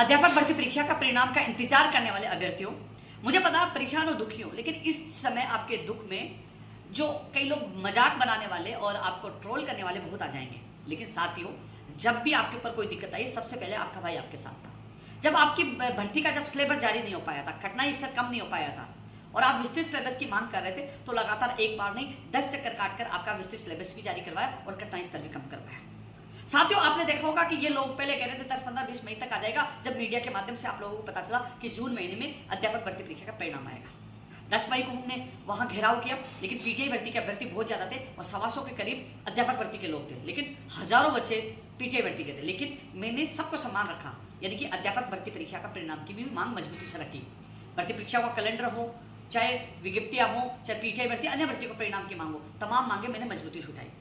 अध्यापक भर्ती परीक्षा का परिणाम का इंतजार करने वाले अभ्यर्थियों, मुझे पता परेशान हो, दुखी हो, लेकिन इस समय आपके दुख में जो कई लोग मजाक बनाने वाले और आपको ट्रोल करने वाले बहुत आ जाएंगे। लेकिन साथियों, जब भी आपके ऊपर कोई दिक्कत आई, सबसे पहले आपका भाई आपके साथ था। जब आपकी भर्ती का जब सिलेबस जारी नहीं हो पाया था, कठिनाई स्तर कम नहीं हो पाया था और आप विस्तृत सिलेबस की मांग कर रहे थे, तो लगातार एक बार नहीं 10 चक्कर काटकर आपका विस्तृत सिलेबस भी जारी करवाया और कठिनाई स्तर भी कम करवाया। साथियों, आपने देखा होगा कि ये लोग पहले कह रहे थे 10, 15, 20 मई तक आ जाएगा, जब मीडिया के माध्यम से आप लोगों को पता चला कि जून महीने में अध्यापक भर्ती परीक्षा का परिणाम आएगा। 10 मई को हमने वहां घेराव किया, लेकिन पीटीआई भर्ती के अभ्यर्थी बहुत ज्यादा थे और 125 के करीब अध्यापक भर्ती के लोग थे, लेकिन हजारों बच्चे पीटीआई भर्ती के थे। लेकिन मैंने सबको सम्मान रखा, यानी कि अध्यापक भर्ती परीक्षा का परिणाम की भी मांग मजबूती से रखी। भर्ती परीक्षा का कैलेंडर हो, चाहे विज्ञप्तियां हो, चाहे पीटीआई भर्ती, अन्य भर्ती को परिणाम की मांग हो, तमाम मांगे मैंने मजबूती से उठाई।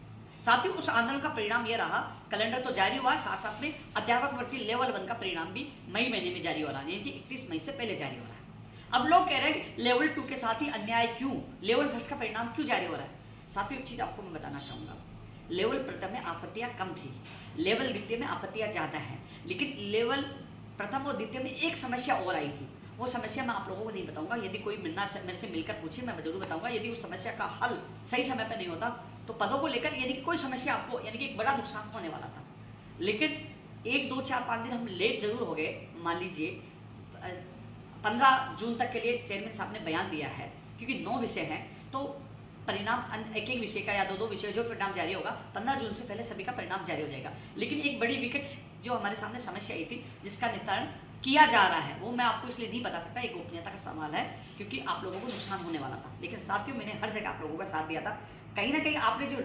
साथियों, उस आंदोलन का परिणाम यह रहा, कैलेंडर तो जारी हुआ, साथ साथ में अध्यापक भर्ती लेवल 1 का परिणाम भी मई महीने में जारी हो रहा है, यानी कि 31 मई से पहले जारी हो रहा है। अब लोग कह रहे हैं लेवल 2 के साथ ही अन्याय क्यों, लेवल फर्स्ट का परिणाम क्यों जारी हो रहा है। साथियों, एक चीज आपको मैं बताना चाहूंगा, लेवल प्रथम में आपत्तियां कम थी, लेवल द्वितीय में आपत्तियां ज्यादा है, लेकिन लेवल प्रथम और द्वितीय में एक समस्या और आई थी। वो समस्या मैं आप लोगों को नहीं बताऊंगा, यदि कोई मेरे से मिलकर पूछे मैं जरूर बताऊंगा। यदि उस समस्या का हल सही समय पर नहीं होता तो पदों को लेकर यानी कि कोई समस्या आपको यानी कि एक बड़ा नुकसान होने वाला था। लेकिन 1, 2, 4, 5 दिन हम लेट जरूर हो गए। मान लीजिए 15 जून तक के लिए चेयरमैन साहब ने बयान दिया है, क्योंकि 9 विषय हैं, तो परिणाम एक विषय का या 2 विषय जो परिणाम जारी होगा 15 जून से पहले सभी का परिणाम जारी हो जाएगा। लेकिन एक बड़ी विकेट जो हमारे सामने समस्या आई थी, जिसका निस्तारण किया जा रहा है, वो मैं आपको इसलिए नहीं बता सकता, एक गोपनीयता का सवाल है, क्योंकि आप लोगों को नुकसान होने वाला था। लेकिन साथियों, मैंने हर जगह आप लोगों का साथ दिया था। कहीं ना कहीं आपने जो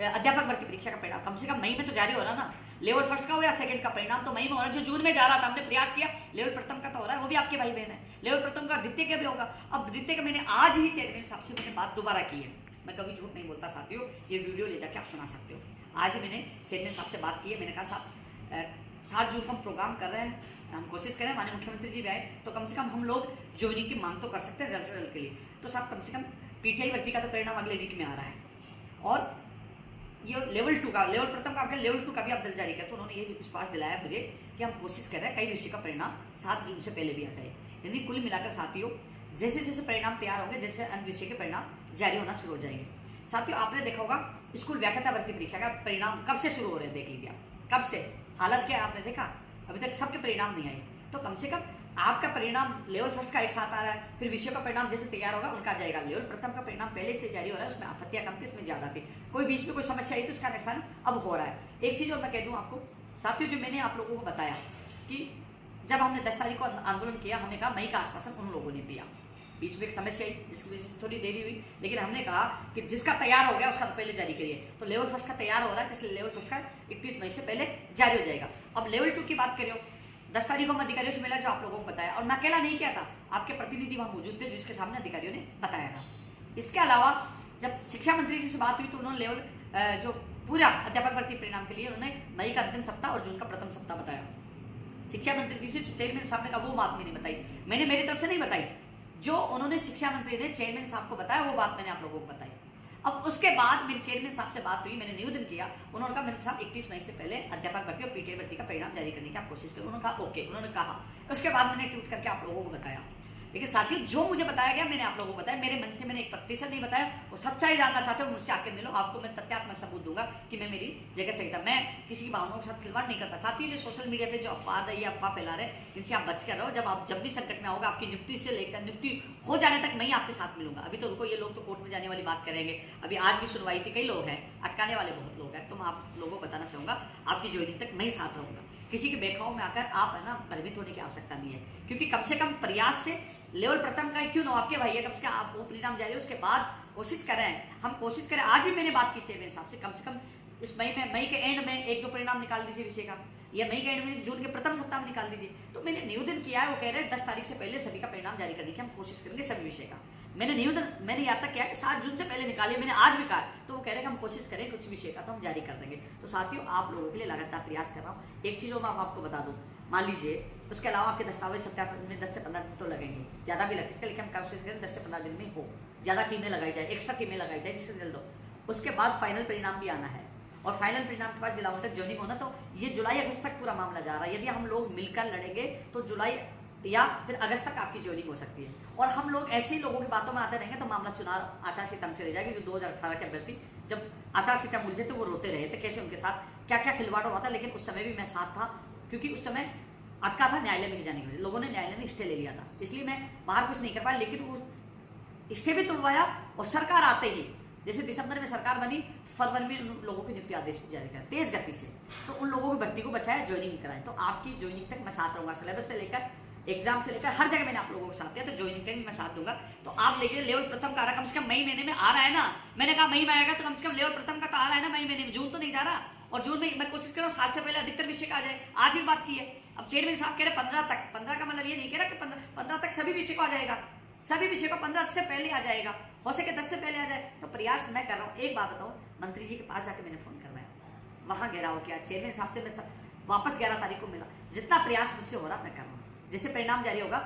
अध्यापक भर्ती परीक्षा का परिणाम कम से कम मई में तो जारी हो रहा ना, लेवल फर्स्ट का हो या सेकंड का परिणाम तो मई में हो रहा है। जो जून में जा रहा था, हमने प्रयास किया, लेवल प्रथम का तो हो रहा है, वो भी आपके भाई बहन है, लेवल प्रथम का द्वितीय का भी होगा। अब द्वितीय का मैंने आज ही चेयरमैन साहब से मैंने बात दोबारा की है, मैं कभी झूठ नहीं बोलता साथियों, ये वीडियो ले जाके आप सुना सकते हो। आज ही मैंने चेयरमैन साहब से बात की है, मैंने कहा साहब 7 जून को हम प्रोग्राम कर रहे हैं, हम कोशिश करें, माननीय मुख्यमंत्री जी भी आए तो कम से कम हम लोग ज्वाइनिंग की मांग तो कर सकते हैं जल्द से जल्द के लिए। तो साहब कम से कम पीटीआई भर्ती का तो परिणाम अगले वीक में आ रहा है, और ये लेवल 2 का, लेवल प्रथम का, लेवल 2 का भी आप जल्द जारी करें। तो उन्होंने ये विश्वास दिलाया मुझे कि हम कोशिश कर रहे हैं कई विषय का परिणाम 7 जून से पहले भी आ जाए। यानी कुल मिलाकर साथियों, जैसे जैसे परिणाम तैयार होंगे, जैसे अन्य विषय के परिणाम जारी होना शुरू हो जाएंगे। साथियों, आपने देखा होगा स्कूल व्याख्याता भर्ती परीक्षा का परिणाम कब से शुरू हो रहे हैं, देख लीजिए आप कब से, हालत क्या आपने देखा, अभी तक सबके परिणाम नहीं आए। तो कम से कम आपका परिणाम लेवल फर्स्ट का एक साथ आ रहा है, फिर विषयों का परिणाम जैसे तैयार होगा उनका आ जाएगा। लेवल प्रथम का परिणाम पहले इसलिए जारी हो रहा है, उसमें आपत्तियां कम थी, इसमें ज्यादा थी, कोई बीच में कोई समस्या आई तो इसका निस्तारण अब हो रहा है। एक चीज और मैं कह दूं आपको साथियों, जो मैंने आप लोगों को बताया कि जब हमने 10 तारीख को आंदोलन किया, हमने कहा मई का आश्वासन उन लोगों ने दिया, बीच में एक समस्या आई जिसकी वजह से थोड़ी देरी हुई, लेकिन हमने कहा कि जिसका तैयार हो गया उसका तो पहले जारी करिए। तो लेवल फर्स्ट का तैयार हो रहा है, इसलिए लेवल फर्स्ट का 31 मई से पहले जारी हो जाएगा। अब लेवल 2 की बात करिए, 10 तारीख को हम अधिकारियों से मिला, जो आप लोगों को बताया, और मैं अकेला नहीं किया था, आपके प्रतिनिधि वहां मौजूद थे जिसके सामने अधिकारियों ने बताया था। इसके अलावा जब शिक्षा मंत्री जी से बात हुई तो उन्होंने लेवल जो पूरा अध्यापक भर्ती परिणाम के लिए उन्होंने मई का अंतिम सप्ताह और जून का प्रथम सप्ताह बताया। शिक्षा मंत्री जी से चेयरमैन साहब ने कहा वो बात मैंने बताई, मैंने मेरी तरफ से नहीं बताई, जो उन्होंने शिक्षा मंत्री ने चेयरमैन साहब को बताया वो बात मैंने आप लोगों को बताई। अब उसके बाद मेरी चेयरमैन साहब से बात हुई, मैंने निवेदन किया, उन्होंने कहा मेरे साहब 31 मई से पहले अध्यापक भर्ती और पीटीआई भर्ती का परिणाम जारी करने की आप कोशिश करें। उन्होंने कहा ओके, उन्होंने कहा। उसके बाद मैंने ट्वीट करके आप लोगों को बताया। लेकिन साथियों, जो मुझे बताया गया मैंने आप लोगों को बताया, मेरे मन से मैंने 1% नहीं बताया। वो सच्चाई जानना चाहते हो मुझसे आके मिलो, आपको मैं तथ्यात्मक सबूत दूंगा कि मैं मेरी जगह सही था, मैं किसी की भावनाओं के साथ खिलवाड़ नहीं करता। साथियों, जो सोशल मीडिया पे जो अफवाह है, ये अफवाह फैला रहे हैं, इनसे आप बच कर रहो। जब भी संकट में होगा, आपकी नियुक्ति से लेकर नियुक्ति हो जाने तक मैं ही आपके साथ मिलूंगा। अभी तो रुको, ये लोग तो कोर्ट में जाने वाली बात करेंगे, अभी आज भी सुनवाई थी, कई लोग हैं, अटकाने वाले बहुत लोग हैं। तो मैं आप लोगों को बताना चाहूंगा, आपकी ज्वाइनिंग तक मैं ही साथ रहूंगा, किसी के बेखाओं में आकर आप है ना भयभीत होने की आवश्यकता नहीं है, क्योंकि कम से कम प्रयास से लेवल प्रथम का क्यों ना आपके भाई है, कम से कम आप वो परिणाम जारी उसके बाद कोशिश करें, हम कोशिश करें। आज भी मैंने बात की चेयरमैन साहब से, कम से कम इस मई के एंड में 1-2 परिणाम निकाल दीजिए विषय का, या मई के एंड में जून के प्रथम सप्ताह में निकाल दीजिए। तो मैंने निवेदन किया है, वो कह रहे हैं 10 तारीख से पहले सभी का परिणाम जारी करने की हम कोशिश करेंगे सभी विषय का। मैंने याद तक किया कि 7 जून से पहले निकालिए, मैंने आज भी कहा, तो वो कह रहे हैं कि हम कोशिश करें कुछ विषय का तो हम जारी कर देंगे। तो साथियों, आप लोगों के लिए लगातार प्रयास कर रहा हूँ। एक चीज़ मैं आपको बता दूँ, मान लीजिए उसके अलावा आपके दस्तावेज सत्यापन में 10 से 15 दिन तो लगेंगे, ज़्यादा भी लग सकते हैं, लेकिन हम कोशिश करें 10 से 15 दिन में हो, ज़्यादा टीमें लगाई जाए, एक्स्ट्रा टीमें लगाई जाए जिससे जल्द हो। उसके बाद फाइनल परिणाम भी आना है, और फाइनल परिणाम के बाद जिला तक ज्वाइनिंग होना, तो ये जुलाई अगस्त तक पूरा मामला जा रहा है। यदि हम लोग मिलकर लड़ेंगे तो जुलाई या फिर अगस्त तक आपकी ज्वाइनिंग हो सकती है। और हम लोग ऐसे ही लोगों की बातों में आते रहेंगे तो मामला चुनाव आचार संहिता में चले जाएगी। जो 2018 के अभ्यर्थी जब आचार संहिता उलझे थे वो रोते रहे थे, कैसे उनके साथ क्या क्या खिलवाड़ हुआ था। लेकिन उस समय भी मैं साथ था, क्योंकि उस समय अटका था न्यायालय में नहीं जाने के लिए, लोगों ने न्यायालय में स्टे ले लिया था, इसलिए मैं बाहर कुछ नहीं कर पाया। लेकिन वो स्टे भी तुड़वाया और सरकार आते ही, जैसे दिसंबर में सरकार बनी, फरवरी में उन लोगों की नियुक्ति आदेश जारी किया तेज गति से, तो उन लोगों की भर्ती को बचाया, ज्वाइनिंग कराए। तो आपकी ज्वाइनिंग तक मैं साथ रहूंगा, सिलेबस से लेकर एग्जाम से लेकर हर जगह मैंने आप लोगों को साथ दिया, तो ज्वाइनिंग तक मैं साथ दूंगा। तो आप देखिए लेवल प्रथम का आ रहा, कम से कम मई महीने में आ रहा है ना। मैंने कहा मई में आएगा तो कम से कम लेवल प्रथम का तो आ रहा है ना मई महीने में, जून तो नहीं जा रहा। और जून में मैं कोशिश कर रहा हूँ 7 से पहले अधिकतर विषय का आ जाए। आज ही बात की है, अब चेयरमैन साहब कह रहे 15 तक, 15 का मतलब ये नहीं कह रहा कि 15 तक सभी विषय को आ जाएगा, सभी विषय को 15 से पहले आ जाएगा, हो सके 10 से पहले आ जाए। तो प्रयास मैं कर रहा हूँ। एक बात बताऊँ, मंत्री जी के पास जाकर मैंने फोन करवाया, वहां घेराव किया, चेयरमैन साहब से मैं वापस 11 तारीख को मिला। जितना प्रयास मुझसे हो रहा मैं कर रहा हूँ। जैसे परिणाम जारी होगा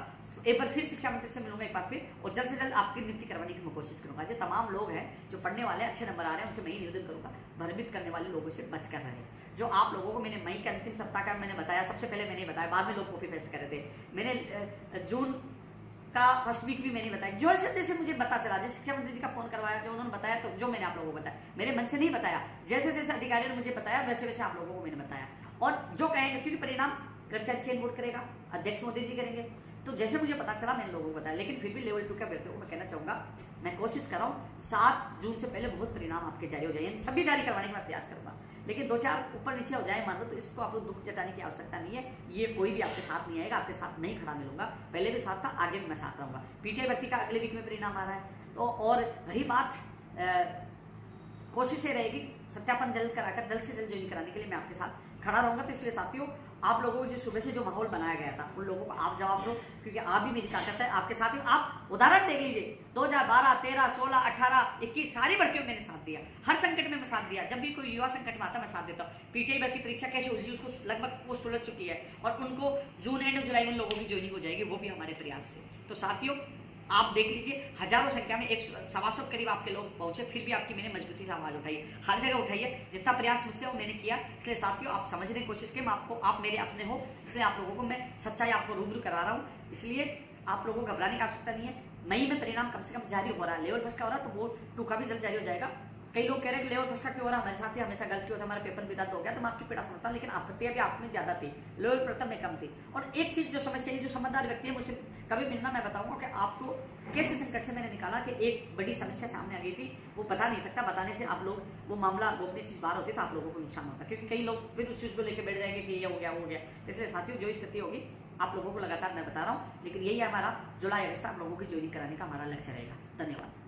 एक बार फिर शिक्षा मंत्री से मिलूंगा एक बार फिर, और जल्द से जल्द आपकी नियुक्ति करवाने की मैं कोशिश करूंगा। जो तमाम लोग हैं जो पढ़ने वाले अच्छे नंबर आ रहे हैं उनसे मैं ही निवेदन करूंगा, भ्रमित करने वाले लोगों से बच कर रहे। जो आप लोगों को मैंने मई के अंतिम सप्ताह का मैंने बताया, सबसे पहले मैंने बताया, बाद में लोग कॉपी पेस्ट कर रहे थे। मैंने जून का फर्स्ट वीक भी मैंने बताया, जो जैसे मुझे पता चला, जैसे शिक्षा मंत्री जी का फोन करवाया, जो उन्होंने बताया, तो जो मैंने आप लोगों को बताया, मेरे मन से नहीं बताया, जैसे जैसे अधिकारियों ने मुझे बताया वैसे वैसे आप लोगों को मैंने बताया। और जो कहेंगे, क्योंकि परिणाम कर्मचारी चयन बोर्ड करेगा, अध्यक्ष मोदी जी करेंगे, तो जैसे मुझे पता चला मैंने लोगों को बताया। लेकिन फिर भी लेवल 2 के अभ्यर्थियों को मैं कहना चाहूंगा, मैं कोशिश कर रहा हूँ 7 जून से पहले बहुत परिणाम आपके जारी हो जाए, यानी सभी जारी करवाने का मैं प्रयास करूंगा। लेकिन 2-4 ऊपर नीचे हो जाए मान लो, तो इसको आप लोग दुख जताने की आवश्यकता नहीं है। ये कोई भी आपके साथ नहीं आएगा, आपके साथ नहीं खड़ा मिलूंगा, पहले भी साथ था, आगे भी मैं साथ रहूंगा। पीटीआई भर्ती का अगले वीक में परिणाम आ रहा है। तो और रही बात, कोशिश ये रहेगी सत्यापन जल्द कराकर जल्द से जल्द ज्वाइन कराने के लिए मैं आपके साथ खड़ा रहूंगा। तो इसलिए साथियों, आप लोगों को जो सुबह से जो माहौल बनाया गया था, उन लोगों को आप जवाब दो, क्योंकि आप भी मेरी ताकत है आपके साथ ही। आप उदाहरण देख लीजिए, 2012, 13, 16, 18, 21 सारी भर्तियों में मैंने साथ दिया, हर संकट में मैं साथ दिया। जब भी कोई युवा संकट में आता मैं साथ देता हूँ। पीटीआई भर्ती परीक्षा कैसे उलझी, उसको लगभग वो सुलझ चुकी है, और उनको जून एंड जुलाई में लोगों की ज्वाइनिंग हो जाएगी, वो भी हमारे प्रयास से। तो साथियों, आप देख लीजिए, हजारों संख्या में 100-125 करीब आपके लोग पहुंचे, फिर भी आपकी मैंने मजबूती से आवाज उठाई, हर जगह उठाई है। जितना प्रयास मुझसे हो मैंने किया। इसलिए साथियों, आप समझने की कोशिश करें, आप मेरे अपने हो, इसलिए आप लोगों को मैं सच्चाई आपको रूबरू करा रहा हूँ। इसलिए आप लोगों को घबराने की आवश्यकता नहीं है। मई में परिणाम कम से कम जारी हो रहा है, लेवल फर्स्ट का हो रहा है, तो वो 2 का भी जल्द जारी हो जाएगा। कई लोग कह रहे हैं कि लेवल फर्स्ट का क्यों हो रहा है, हमारे साथ ही हमेशा गलती होता है, हमारा पेपर भी रद्द हो गया, तो मैं आपकी पीड़ा समझता हूँ। लेकिन आपत्तियां भी आप में ज्यादा थी, लेवल प्रथम में कम थी। और एक चीज जो समस्या, जो समझदार व्यक्ति है मुझसे कभी मिलना, मैं बताऊंगा कि आपको कैसे संकट से मैंने निकाला, कि एक बड़ी समस्या सामने आ गई थी, वो बता नहीं सकता, बताने से आप लोग वो मामला गोपनीय चीज बाहर होती तो आप लोगों को नुकसान होता, क्योंकि कई लोग फिर उस चीज को लेकर बैठ जाएंगे कि ये हो गया वो हो गया। इसलिए साथियों, जो स्थिति होगी आप लोगों को लगातार मैं बता रहा हूँ। लेकिन यही हमारा जुलाई अगस्त आप लोगों की ज्वाइनिंग कराने का हमारा लक्ष्य रहेगा। धन्यवाद।